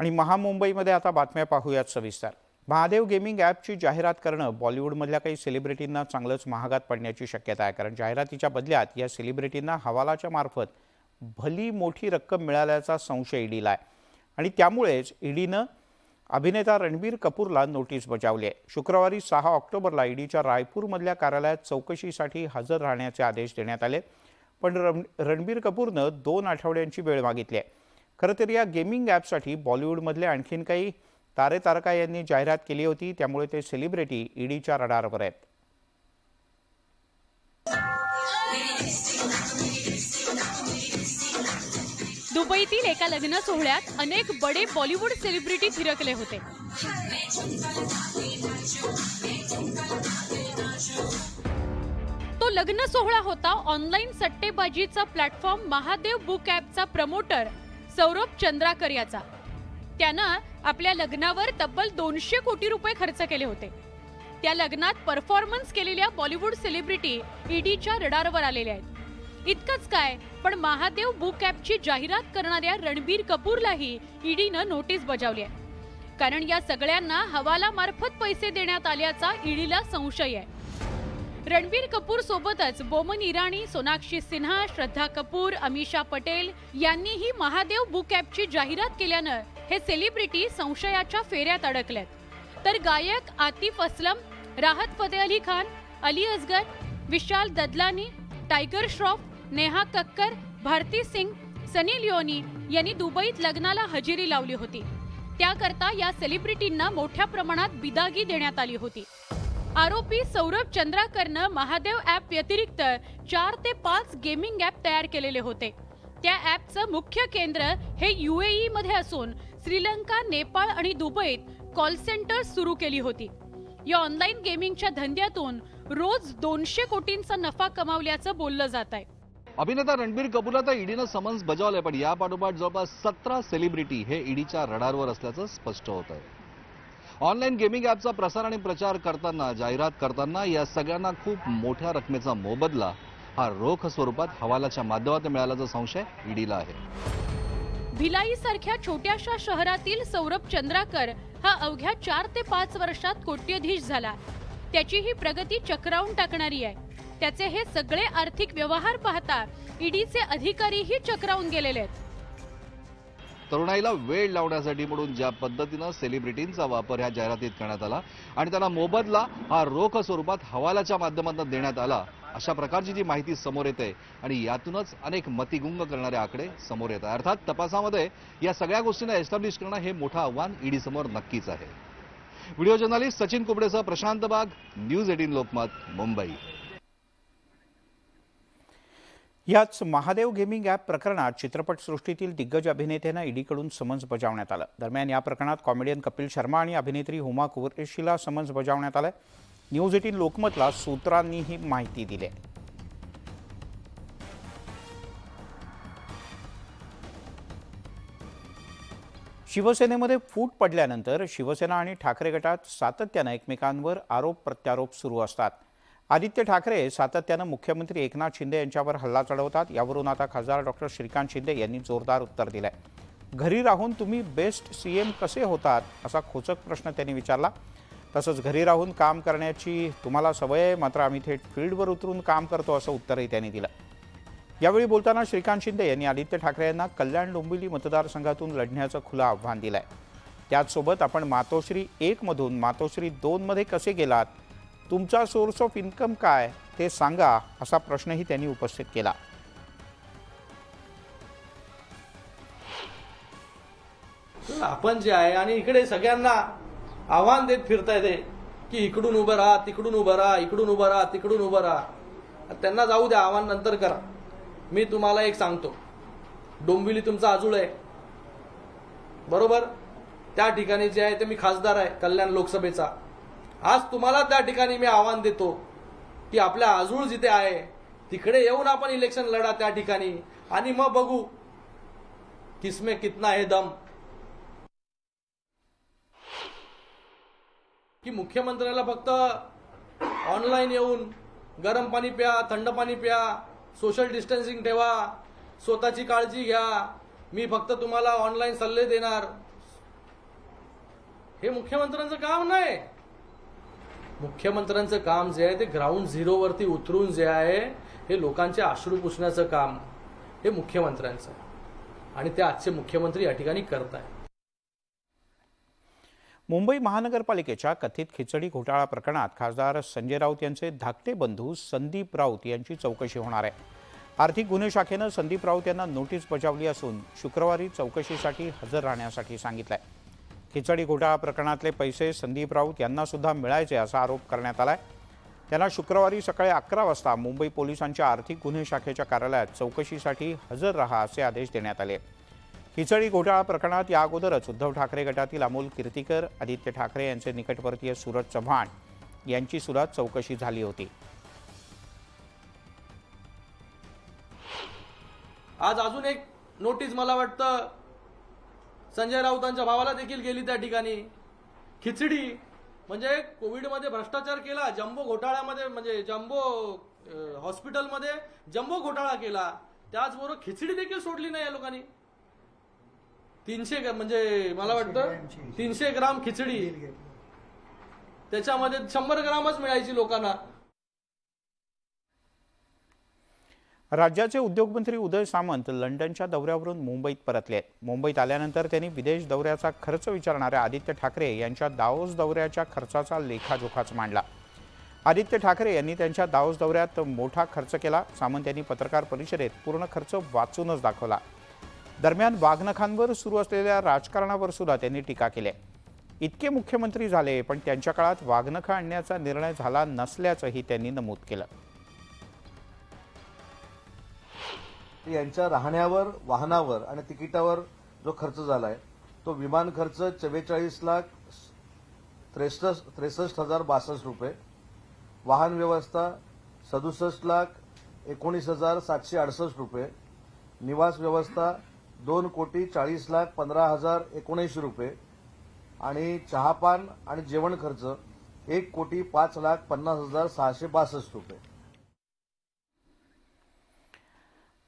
आणि महामुंबईमध्ये आता बातम्या पाहूयात सविस्तर। महादेव गेमिंग ॲपची जाहिरात करणं बॉलिवूडमधल्या काही सेलिब्रिटींना चांगलंच महागात पडण्याची शक्यता आहे, कारण जाहिरातीच्या बदल्यात या सेलिब्रिटींना हवालाच्या मार्फत भली मोठी रक्कम मिळाल्याचा संशय ईडीला आहे आणि त्यामुळेच ईडीनं अभिनेता रणबीर कपूरला नोटीस बजावली आहे। शुक्रवारी 6 ऑक्टोबरला ईडीच्या रायपूरमधल्या कार्यालयात चौकशीसाठी हजर राहण्याचे आदेश देण्यात आले, पण रणबीर कपूरनं 2 आठवड्यांची वेळ मागितली आहे। खरं तर या गेमिंग ॲपसाठी बॉलिवूडमधले आणखीन काही तारका यांनी जाहिरात केली होती, त्यामुळे ते सेलिब्रिटी ईडीच्या रडारवर आहेत। दुबईतील एका लग्न सोहळ्यात अनेक बडे बॉलिवूड सेलिब्रिटी थिरकले होते। तो लग्न सोहळा होता ऑनलाईन सट्टेबाजीचा प्लॅटफॉर्म महादेव बुक ॲपचा प्रमोटर सौरभ चंद्राकर याचा। त्यानं आपल्या लग्नावर तब्बल 200 कोटी रुपये खर्च केले होते। त्या लग्नात परफॉर्मन्स केलेल्या बॉलिवूड सेलिब्रिटी ईडीच्या रडारवर आलेल्या आहेत। इतकंच काय, पण महादेव बुक ॲपची जाहिरात करणाऱ्या रणबीर कपूरलाही ईडीनं नोटीस बजावली आहे, कारण या सगळ्यांना हवाला मार्फत पैसे देण्यात आल्याचा ईडीला संशय आहे। रणबीर कपूर सोबतच बोमन इराणी, सोनाक्षी सिन्हा, श्रद्धा कपूर, अमीषा पटेल यांनीही महादेव बुक ॲपची जाहिरात केल्यानं हे सेलिब्रिटी संशयाच्या फेऱ्यात अडकलेत। तर गायक आतिफ असलम, राहत फतेह अली खान, अली असगर, विशाल ददलानी, टायगर श्रॉफ, नेहा कक्कर, भारती सिंग, सनी लिओनी यांनी दुबईत लग्नाला हजेरी लावली होती। त्याकरता या सेलिब्रिटींना मोठ्या प्रमाणात बिदागी देण्यात आली होती। आरोपी सौरभ चंद्राकरनं महादेव ॲप व्यतिरिक्त 4 ते 5 गेमिंग ॲप तयार केलेले होते। त्या ॲपचं मुख्य केंद्र हे UAE मध्ये असून श्रीलंका, नेपाळ आणि दुबईत कॉल सेंटर सुरू केली होती। या ऑनलाईन गेमिंगच्या धंद्यातून रोज 200 कोटींचा नफा कमावल्याचं बोललं जात आहे। अभिनेता रणबीर कपूरला तर ईडीनं समन्स बजावलंय, पण या पाठोपाठ जवळपास 17 सेलिब्रिटी हे ईडीच्या रडारवर असल्याचं स्पष्ट होत आहे। ऑनलाईन गेमिंग ॲपचा प्रसार आणि प्रचार करताना, जाहिरात करताना या सगळ्यांना खूप मोठ्या रकमेचा मोबदला हा रोख स्वरूपात हवालाच्या माध्यमातून मिळाल्याचा संशय ईडीला आहे। भिलाई सारख्या छोट्याशा शहरातील सौरभ चंद्राकर हा अवघ्या 4 ते 5 वर्षात कोट्यधीश झाला। त्याची ही प्रगती चक्रावून टाकणारी आहे। त्याचे हे सगळे आर्थिक व्यवहार पाहता ईडीचे अधिकारीही चक्रावून गेलेले आहेत। तरुणाईला वेळ लावण्यासाठी म्हणून ज्या पद्धतीनं सेलिब्रिटींचा वापर ह्या जाहिरातीत करण्यात आला आणि त्यांना मोबदला हा रोख स्वरूपात हवालाच्या माध्यमातून देण्यात आला, अशा प्रकारची जी माहिती समोर येते आणि यातूनच अनेक मतिगुंग करणारे आकडे समोर येतात। अर्थात तपासामध्ये या सगळ्या गोष्टींना एस्टॅब्लिश करणं हे मोठं आव्हान ईडी समोर नक्कीच आहे। व्हिडिओ जर्नलिस्ट सचिन कुबडेसह प्रशांत बाग, न्यूज 18 लोकमत, मुंबई। याच महादेव गेमिंग ॲप प्रकरणात चित्रपटसृष्टीतील दिग्गज अभिनेत्यांना ईडीकडून समन्स बजावण्यात आलं। दरम्यान या प्रकरणात कॉमेडियन कपिल शर्मा आणि अभिनेत्री हुमा कुरेशीला समन्स बजावण्यात आलं। न्यूज 18 लोकमतला सूत्रांनी ही माहिती दिली आहे। शिवसेनेमध्ये फूट पडल्यानंतर शिवसेना आणि ठाकरे गटात सातत्यानं एकमेकांवर आरोप प्रत्यारोप सुरू असतात। आदित्य ठाकरे सातत्यानं मुख्यमंत्री एकनाथ शिंदे यांच्यावर हल्ला चढवतात। यावरून आता खासदार डॉक्टर श्रीकांत शिंदे यांनी जोरदार उत्तर दिलंय। घरी राहून तुम्ही बेस्ट सीएम कसे होतात असा खोचक प्रश्न त्यांनी विचारला। तसंच घरी राहून काम करण्याची तुम्हाला सवय आहे, मात्र आम्ही थेट फील्डवर उतरून काम करतो असं उत्तरही त्यांनी दिलं। यावेळी बोलताना श्रीकांत शिंदे यांनी आदित्य ठाकरे यांना कल्याण डोंबिवली मतदारसंघातून लढण्याचं खुलं आव्हान दिलंय। त्याचसोबत आपण मातोश्री 1 मधून मातोश्री 2 मध्ये कसे गेलात, तुमचा सोर्स ऑफ इन्कम काय ते सांगा असा प्रश्नही त्यांनी उपस्थित केला। आपण जे आहे आणि इकडे सगळ्यांना आव्हान देत फिरताय ते की इकडून उभं राहा, तिकडून उभं राहा, इकडून उभं राहा, तिकडून उभं राहा। त्यांना जाऊ द्या, आव्हान नंतर करा। मी तुम्हाला एक सांगतो, डोंबिवली तुमचा आजूळ आहे बरोबर, त्या ठिकाणी जे आहे ते मी खासदार आहे कल्याण लोकसभेचा। आज तुम्हाला त्या ठिकाणी मी आव्हान देतो की आपल्या आजूळ जिथे आहे तिकडे येऊन आपण इलेक्शन लढा त्या ठिकाणी, आणि मग बघू किसमें कितना है दम। की मुख्यमंत्र्याला फक्त ऑनलाईन येऊन गरम पाणी प्या, थंड पाणी प्या, सोशल डिस्टन्सिंग ठेवा, स्वतःची काळजी घ्या, मी फक्त तुम्हाला ऑनलाईन सल्ले देणार, हे मुख्यमंत्र्यांचं काम नाही. मुख्यमंत्र्यांचं काम जे आहे ते ग्राउंड झिरोवरती उतरून जे आहे हे लोकांचे अश्रू पुसण्याचं काम हे मुख्यमंत्र्यांचं आहे. आणि ते आजचे मुख्यमंत्री या ठिकाणी करत आहेत. मुंबई महानगरपालिकेच्या कथित खिचडी घोटाळा प्रकरणात खासदार संजय राऊत यांचे धाकटे बंधू संदीप राऊत यांची चौकशी होणार आहे. आर्थिक गुन्हे शाखेनं संदीप राऊत यांना नोटीस बजावली असून शुक्रवारी चौकशीसाठी हजर राहण्यासाठी सांगितलंय. खिचडी घोटाळा प्रकरणातले पैसे संदीप राऊत यांना सुद्धा मिळायचे असा आरोप करण्यात आलाय. त्यांना शुक्रवारी सकाळी 11 वाजता मुंबई पोलिसांच्या आर्थिक गुन्हे शाखेच्या कार्यालयात चौकशीसाठी हजर राहा असे आदेश देण्यात आले. खिचडी घोटाळा प्रकरणात या अगोदरच उद्धव ठाकरे गटातील अमोल कीर्तीकर, आदित्य ठाकरे यांचे निकटवर्तीय सूरज चव्हाण यांची सुद्धा चौकशी झाली होती. आज अजून एक नोटीस मला वाटतं संजय राऊतांच्या भावाला देखील गेली त्या ठिकाणी. खिचडी म्हणजे कोविडमध्ये भ्रष्टाचार केला, जम्बो घोटाळ्यामध्ये म्हणजे जम्बो हॉस्पिटलमध्ये जम्बो घोटाळा केला, त्याचबरोबर खिचडी देखील सोडली नाही या लोकांनी. 300 म्हणजे मला वाटतं 300 ग्राम खिचडी, त्याच्यामध्ये 100 ग्रामच मिळायची लोकांना. राज्याचे उद्योगमंत्री उदय सामंत लंडनच्या दौऱ्यावरून मुंबईत परतले. मुंबईत आल्यानंतर त्यांनी विदेश दौऱ्याचा खर्च विचारणाऱ्या आदित्य ठाकरे यांच्या दावोस दौऱ्याच्या खर्चाचा लेखाजोखाच मांडला. आदित्य ठाकरे यांनी त्यांच्या दावोस दौऱ्यात मोठा खर्च केला. सामंत यांनी पत्रकार परिषदेत पूर्ण खर्च वाचूनच दाखवला. दरम्यान वाघनखांवर सुरू असलेल्या राजकारणावर सुद्धा त्यांनी टीका केली. इतके मुख्यमंत्री झाले पण त्यांच्या काळात वाघनखं आणण्याचा निर्णय झाला नसल्याचंही त्यांनी नमूद केलं. यांच्या राहण्यावर, वाहनावर आणि तिकिटावर जो खर्च झालाय तो विमान खर्च 44,63,62 रुपये, वाहन व्यवस्था 67,19,768 रुपये, निवास व्यवस्था 2,40,15,019 रुपये आणि चहापान आणि जेवण खर्च 1,05,50,662 रुपये.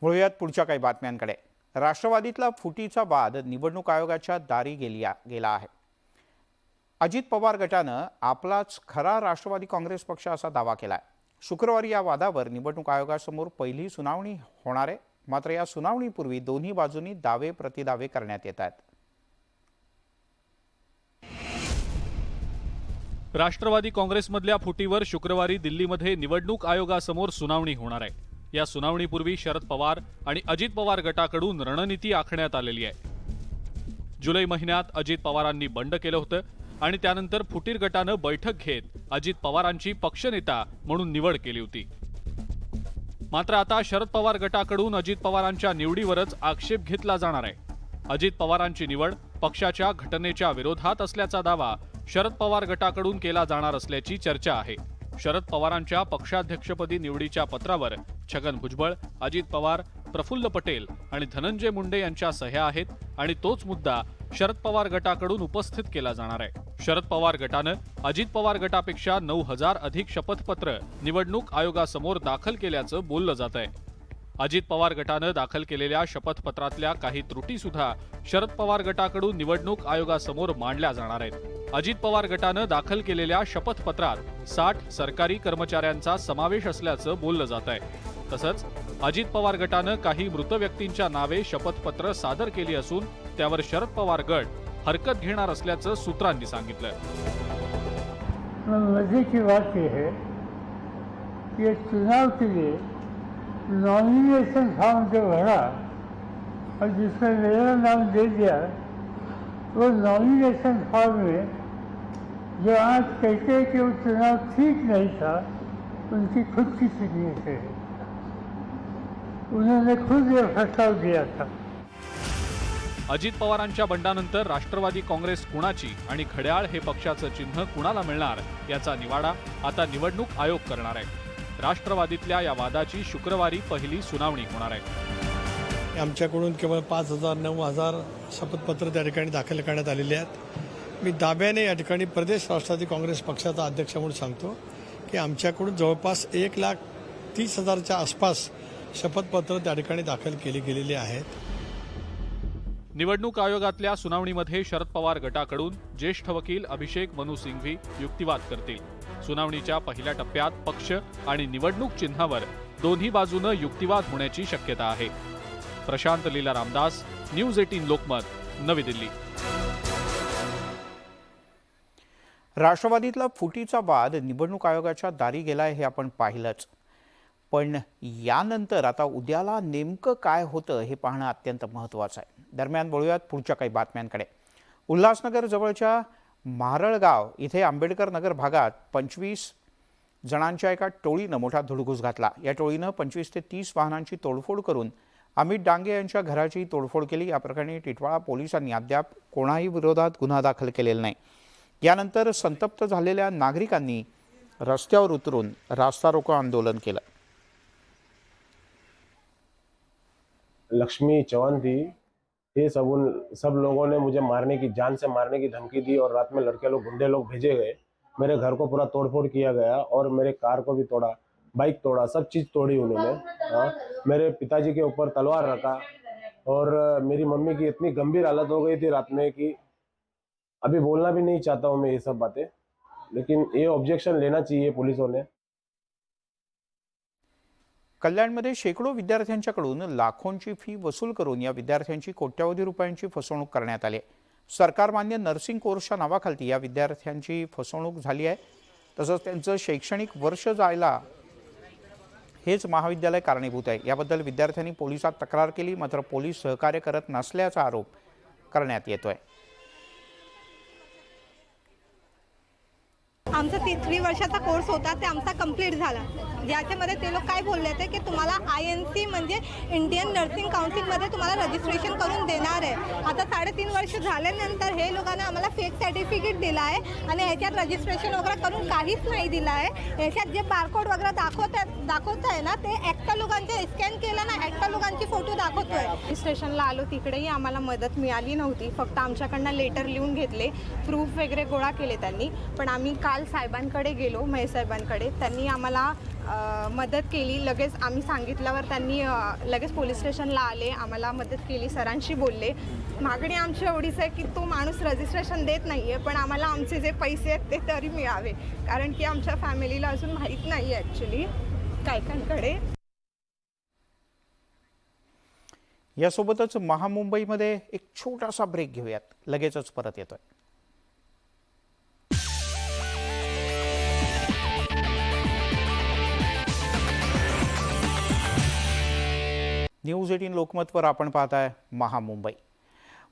वळूयात पुढच्या काही बातम्यांकडे. राष्ट्रवादीतला फुटीचा वाद निवडणूक आयोगाच्या दारी गेला आहे. अजित पवार गटानं आपलाच खरा राष्ट्रवादी काँग्रेस पक्ष असा दावा केलाय. शुक्रवारी या वादावर निवडणूक आयोगासमोर पहिली सुनावणी होणार आहे. मात्र या सुनावणीपूर्वी दोन्ही बाजूंनी दावे प्रतिदावे करण्यात येत आहेत. राष्ट्रवादी काँग्रेसमधल्या फुटीवर शुक्रवारी दिल्लीमध्ये निवडणूक आयोगासमोर सुनावणी होणार आहे. या सुनावणीपूर्वी शरद पवार आणि अजित पवार गटाकडून रणनीती आखण्यात आलेली आहे. जुलै महिन्यात अजित पवारांनी बंड केलं होतं आणि त्यानंतर फुटीर गटानं बैठक घेत अजित पवारांची पक्षनेता म्हणून निवड केली होती. मात्र आता शरद पवार गटाकडून अजित पवारांच्या निवडीवरच आक्षेप घेतला जाणार आहे. अजित पवारांची निवड पक्षाच्या घटनेच्या विरोधात असल्याचा दावा शरद पवार गटाकडून केला जाणार असल्याची चर्चा आहे. शरद पवारांच्या पक्षाध्यक्षपदी निवडीच्या पत्रावर छगन भुजबळ, अजित पवार, प्रफुल्ल पटेल आणि धनंजय मुंडे यांच्या सह्या आहेत आणि तोच मुद्दा शरद पवार गटाकडून उपस्थित केला जाणार आहे. शरद पवार गटानं अजित पवार गटापेक्षा 9,000 अधिक शपथपत्र निवडणूक आयोगासमोर दाखल केल्याचं बोललं जात आहे. अजित पवार गटानं दाखल केलेल्या शपथपत्रातल्या काही त्रुटी सुद्धा शरद पवार गटाकडून निवडणूक आयोगासमोर मांडल्या जाणार आहेत. अजित पवार गटानं दाखल केलेल्या शपथपत्रात 60 सरकारी कर्मचाऱ्यांचा समावेश असल्याचं बोललं जात आहे. तसंच अजित पवार गटानं काही मृत व्यक्तींच्या नावे शपथपत्र सादर केली असून त्यावर शरद पवार गट हरकत घेणार असल्याचं सूत्रांनी सांगितलं. मजे बात यह है कि चुनाव के लिए नॉमिनेशन फॉर्म जो भरा और जिसमें मेरा नाम दे दिया वो नॉमिनेशन फॉर्म में जो आज कहते हैं कि वो चुनाव ठीक नहीं था उनकी खुद की सिग्नेचर है. उन्होंने खुद ये प्रस्ताव दिया था. अजित पवारांच्या बंडानंतर राष्ट्रवादी काँग्रेस कुणाची आणि घड्याळ हे पक्षाचं चिन्ह कुणाला मिळणार याचा निवाडा आता निवडणूक आयोग करणार आहे. राष्ट्रवादीतल्या या वादाची शुक्रवारी पहिली सुनावणी होणार आहे. आमच्याकडून केवळ 5,000 9,000 शपथपत्र त्या ठिकाणी दाखल करण्यात आलेली आहेत. मी दाब्याने या ठिकाणी प्रदेश राष्ट्रवादी काँग्रेस पक्षाचा अध्यक्ष म्हणून सांगतो की आमच्याकडून जवळपास 1,30,000च्या आसपास शपथपत्र त्या ठिकाणी दाखल केली गेलेली आहेत. निवडणूक आयोगातल्या सुनावणीमध्ये शरद पवार गटाकडून ज्येष्ठ वकील अभिषेक मनु सिंघवी युक्तिवाद करतील. सुनावणीच्या पहिल्या टप्प्यात पक्ष आणि निवडणूक चिन्हावर दोन्ही बाजूनं युक्तिवाद होण्याची शक्यता आहे. प्रशांत लीला रामदास, न्यूज 18 लोकमत, नवी दिल्ली. राष्ट्रवादीतला फुटीचा वाद निवडणूक आयोगाच्या दारी गेलाय हे आपण पाहिलंच. पण यानंतर आता उद्याला नेमकं काय होतं हे पाहणं अत्यंत महत्त्वाचं आहे. दरम्यान वळूयात पुढच्या काही बातम्यांकडे. उल्हासनगर जवळच्या मारळगाव इथे आंबेडकर नगर भागात 25 जणांच्या एका टोळीनं मोठा धुडगूस घातला. या टोळीनं 25 ते 30 वाहनांची तोडफोड करून अमित डांगे यांच्या घराची तोडफोड केली. या प्रकरणी टिटवाळा पोलिसांनी अद्याप कोणाही विरोधात गुन्हा दाखल केलेला नाही. यानंतर संतप्त झालेल्या नागरिकांनी रस्त्यावर उतरून रास्ता रोको आंदोलन केलं. लक्ष्मी चौहान थी, ये सब लोगों ने मुझे मारने की, जान से मारने की धमकी दी और रात में लड़के लोग, गुंडे लोग भेजे गए. मेरे घर को पूरा तोड़फोड़ किया गया और मेरे कार को भी तोड़ा, बाइक तोड़ा, सब चीज़ तोड़ी उन्होंने. मेरे पिताजी के ऊपर तलवार रखा और मेरी मम्मी की इतनी गंभीर हालत हो गई थी रात में कि अभी बोलना भी नहीं चाहता हूँ मैं ये सब बातें, लेकिन ये ऑब्जेक्शन लेना चाहिए पुलिसों ने. कल्याणमध्ये शेकडो विद्यार्थ्यांच्याकडून लाखोंची फी वसूल करून या विद्यार्थ्यांची कोट्यवधी रुपयांची फसवणूक करण्यात आली. सरकारमान्य नर्सिंग कोर्सच्या नावाखाली या विद्यार्थ्यांची फसवणूक झाली आहे. तसंच त्यांचं शैक्षणिक वर्ष जायला हेच महाविद्यालय कारणीभूत आहे. याबद्दल विद्यार्थ्यांनी पोलिसात तक्रार केली, मात्र पोलीस सहकार्य करत नसल्याचा आरोप करण्यात येतोय. आमचा 3 वर्षाचा कोर्स होता ते आमचा कंप्लीट झाला. ज्याच्यामध्ये ते लोक काय बोलले होते की तुम्हाला INC म्हणजे इंडियन नर्सिंग काउन्सिलमध्ये तुम्हाला रजिस्ट्रेशन करून देणार आहे. आता 3.5 वर्ष झाल्यानंतर हे लोकांना आम्हाला फेक सर्टिफिकेट दिला आहे आणि ह्याच्यात रजिस्ट्रेशन वगैरे करून काहीच नाही दिलं आहे. ह्याच्यात जे बारकोड वगैरे दाखवत आहे ना, ते एकटा लोकांचे स्कॅन केलं ना, एकटा लोकांची फोटो दाखवतोय. रजिस्ट्रेशनला आलो तिकडेही आम्हाला मदत मिळाली नव्हती. फक्त आमच्याकडनं लेटर लिहून घेतले, प्रूफ वगैरे गोळा केले त्यांनी. पण आम्ही काल साहेबांकडे गेलो, महेश साहेबांकडे. त्यांनी आम्हाला मदत केली. लगेच आम्ही सांगितल्यावर त्यांनी लगेच पोलीस स्टेशनला आले, आम्हाला मदत केली, सरांशी बोलले. मागणी आमची एवढीच आहे की तो माणूस रजिस्ट्रेशन देत नाही आहे, पण आम्हाला आमचे जे पैसे आहेत ते तरी मिळावे. कारण की आमच्या फॅमिलीला अजून माहीत नाही आहे ॲक्च्युली कायकांकडे. यासोबतच महामुंबईमध्ये एक छोटासा ब्रेक घेऊयात, लगेचच परत येतोय. न्यूज 18 लोकमतवर आपण पाहताय महामुंबई.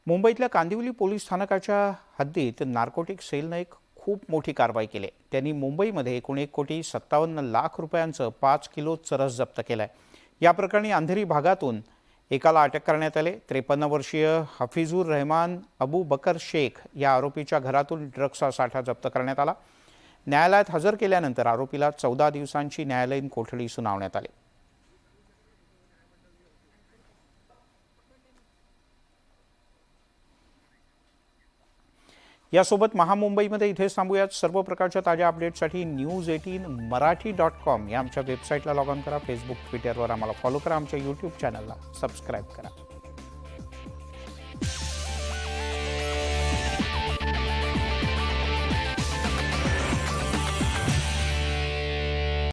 मुंबईतल्या कांदिवली पोलीस स्थानकाच्या हद्दीत नार्कोटिक सेलनं एक खूप मोठी कारवाई केली. त्यांनी मुंबईमध्ये एकूण 1,57,00,000 रुपयांचं 5 किलो चरस जप्त केलं आहे. या प्रकरणी अंधेरी भागातून एकाला अटक करण्यात आले. 53 वर्षीय हफिजुर रहमान अबू बकर शेख या आरोपीच्या घरातून ड्रग्सचा साठा जप्त करण्यात आला. न्यायालयात हजर केल्यानंतर आरोपीला 14 दिवसांची न्यायालयीन कोठडी सुनावण्यात आली. यासोबत महामुंबईमध्ये इथेच थांबूयात. सर्व प्रकारच्या ताज्या अपडेट्ससाठी news18marathi.com या आमच्या वेबसाईटला लॉग ऑन करा. फेसबुक, ट्विटरवर आम्हाला फॉलो करा. आमच्या यूट्यूब चॅनलला सबस्क्राईब करा.